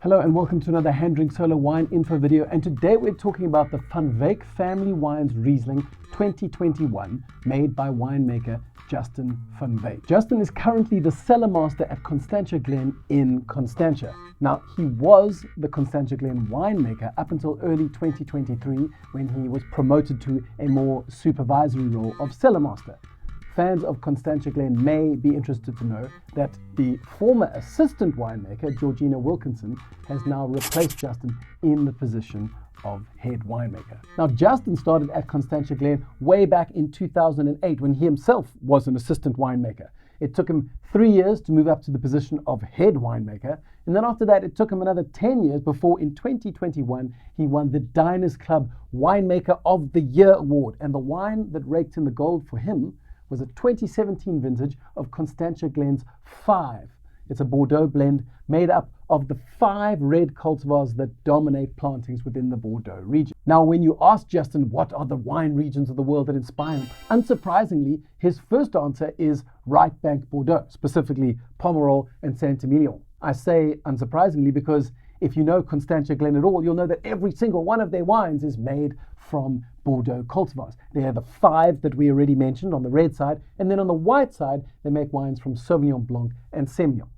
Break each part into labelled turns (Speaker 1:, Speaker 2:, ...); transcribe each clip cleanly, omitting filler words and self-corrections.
Speaker 1: Hello and welcome to another HanDrinksSolo Wine info video, and today we're talking about the Wyk Family Wines Riesling 2021 made by winemaker Justin van Wyk. Justin is currently the cellarmaster at Constantia Glen in Constantia. Now, he was the Constantia Glen winemaker up until early 2023 when he was promoted to a more supervisory role of cellarmaster. Fans of Constantia Glen may be interested to know that the former assistant winemaker, Georgina Wilkinson, has now replaced Justin in the position of head winemaker. Now, Justin started at Constantia Glen way back in 2008 when he himself was an assistant winemaker. It took him 3 years to move up to the position of head winemaker, and then after that it took him another 10 years before in 2021 he won the Diners Club Winemaker of the Year award, and the wine that raked in the gold for him was a 2017 vintage of Constantia Glen's 5. It's a Bordeaux blend made up of the 5 red cultivars that dominate plantings within the Bordeaux region. Now, when you ask Justin what are the wine regions of the world that inspire him, unsurprisingly, his first answer is right bank Bordeaux, specifically Pomerol and Saint-Emilion. I say unsurprisingly because if you know Constantia Glen at all, you'll know that every single one of their wines is made from Bordeaux cultivars. They are the 5 that we already mentioned on the red side, and then on the white side, they make wines from Sauvignon Blanc and Semillon.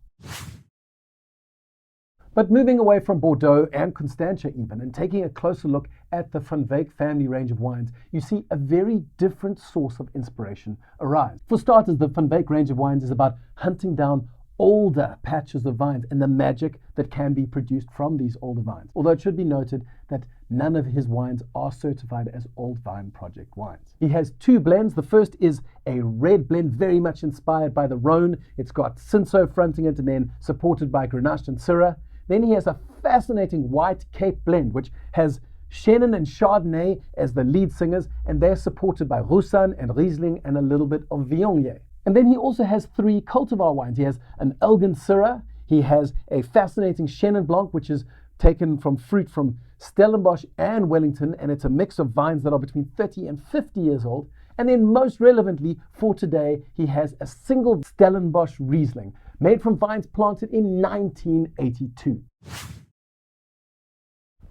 Speaker 1: But moving away from Bordeaux and Constantia even, and taking a closer look at the Wyk family range of wines, you see a very different source of inspiration arise. For starters, the Wyk range of wines is about hunting down older patches of vines and the magic that can be produced from these older vines. Although it should be noted that none of his wines are certified as Old Vine Project wines. He has 2 blends. The first is a red blend very much inspired by the Rhone. It's got Cinsault fronting it and then supported by Grenache and Syrah. Then he has a fascinating white Cape blend which has Chenin and Chardonnay as the lead singers, and they're supported by Roussanne and Riesling and a little bit of Viognier. And then he also has 3 cultivar wines. He has an Elgin Syrah, he has a fascinating Chenin Blanc, which is taken from fruit from Stellenbosch and Wellington, and it's a mix of vines that are between 30 and 50 years old. And then most relevantly for today, he has a single Stellenbosch Riesling, made from vines planted in 1982.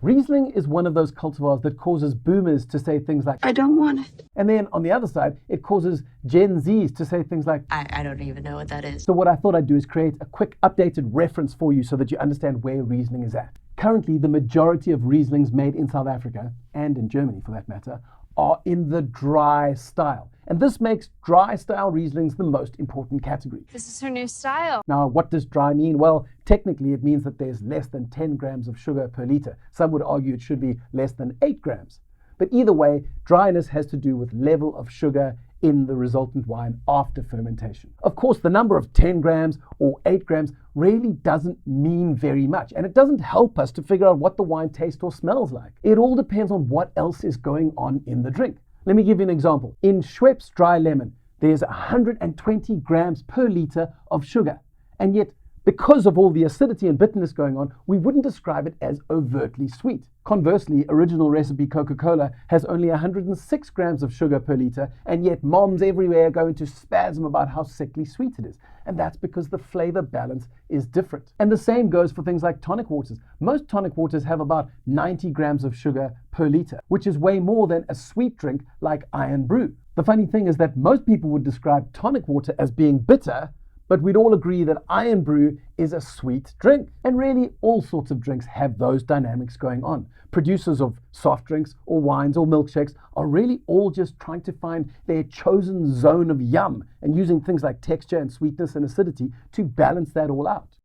Speaker 1: Riesling is one of those cultivars that causes boomers to say things like, "I don't want it." And then on the other side, it causes Gen-ZEES to say things like, I don't even know what that is. So what I thought I'd do is create a quick updated reference for you so that you understand where Riesling is at. Currently, the majority of Rieslings made in South Africa, and in Germany for that matter, are in the dry style. And this makes dry style Rieslings the most important category.
Speaker 2: This is her new style.
Speaker 1: Now, what does dry mean? Well, technically it means that there's less than 10 grams of sugar per liter. Some would argue it should be less than 8 grams. But either way, dryness has to do with level of sugar in the resultant wine after fermentation. Of course, the number of 10 grams or 8 grams really doesn't mean very much, and it doesn't help us to figure out what the wine tastes or smells like. It all depends on what else is going on in the drink. Let me give you an example. In Schweppes dry lemon, there's 120 grams per liter of sugar, and yet because of all the acidity and bitterness going on, we wouldn't describe it as overtly sweet. Conversely, original recipe Coca-Cola has only 106 grams of sugar per liter, and yet moms everywhere go into spasm about how sickly sweet it is. And that's because the flavor balance is different. And the same goes for things like tonic waters. Most tonic waters have about 90 grams of sugar per liter, which is way more than a sweet drink like Iron Brew. The funny thing is that most people would describe tonic water as being bitter, but we'd all agree that Iron Brew is a sweet drink. And really, all sorts of drinks have those dynamics going on. Producers of soft drinks or wines or milkshakes are really all just trying to find their chosen zone of yum and using things like texture and sweetness and acidity to balance that all out.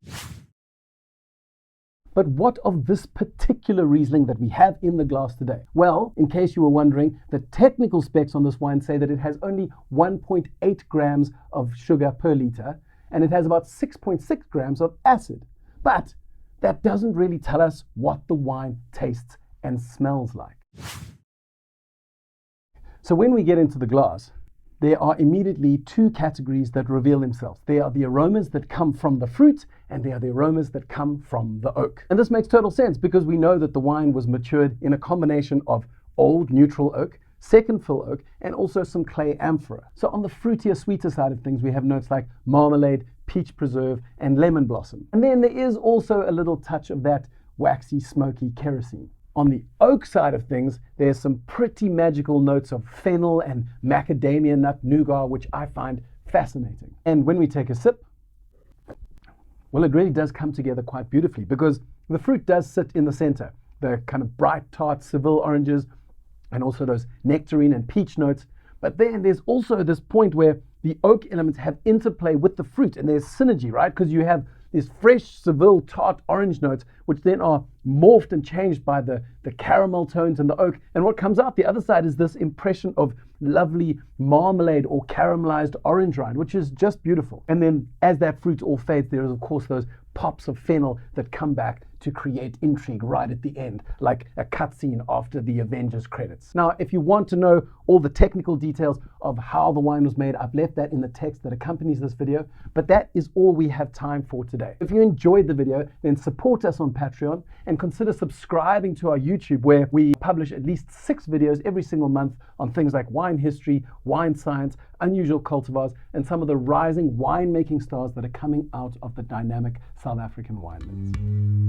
Speaker 1: But what of this particular Riesling that we have in the glass today? Well, in case you were wondering, the technical specs on this wine say that it has only 1.8 grams of sugar per liter, and it has about 6.6 grams of acid. But that doesn't really tell us what the wine tastes and smells like. So when we get into the glass, there are immediately 2 categories that reveal themselves. There are the aromas that come from the fruit, and there are the aromas that come from the oak. And this makes total sense because we know that the wine was matured in a combination of old neutral oak, second fill oak, and also some clay amphora. So on the fruitier, sweeter side of things, we have notes like marmalade, peach preserve, and lemon blossom. And then there is also a little touch of that waxy, smoky kerosene. On the oak side of things, there's some pretty magical notes of fennel and macadamia nut nougat, which I find fascinating. And when we take a sip, well, it really does come together quite beautifully because the fruit does sit in the center. The kind of bright, tart Seville oranges and also those nectarine and peach notes. But then there's also this point where the oak elements have interplay with the fruit and there's synergy, right? Because you have these fresh Seville tart orange notes, which then are morphed and changed by the caramel tones and the oak. And what comes out the other side is this impression of lovely marmalade or caramelized orange rind, which is just beautiful. And then as that fruit all fades, there is of course those pops of fennel that come back to create intrigue right at the end, like a cutscene after the Avengers credits. Now, if you want to know all the technical details of how the wine was made, I've left that in the text that accompanies this video, but that is all we have time for today. If you enjoyed the video, then support us on Patreon and consider subscribing to our YouTube, where we publish at least 6 videos every single month on things like wine history, wine science, unusual cultivars, and some of the rising winemaking stars that are coming out of the dynamic South African wine lands.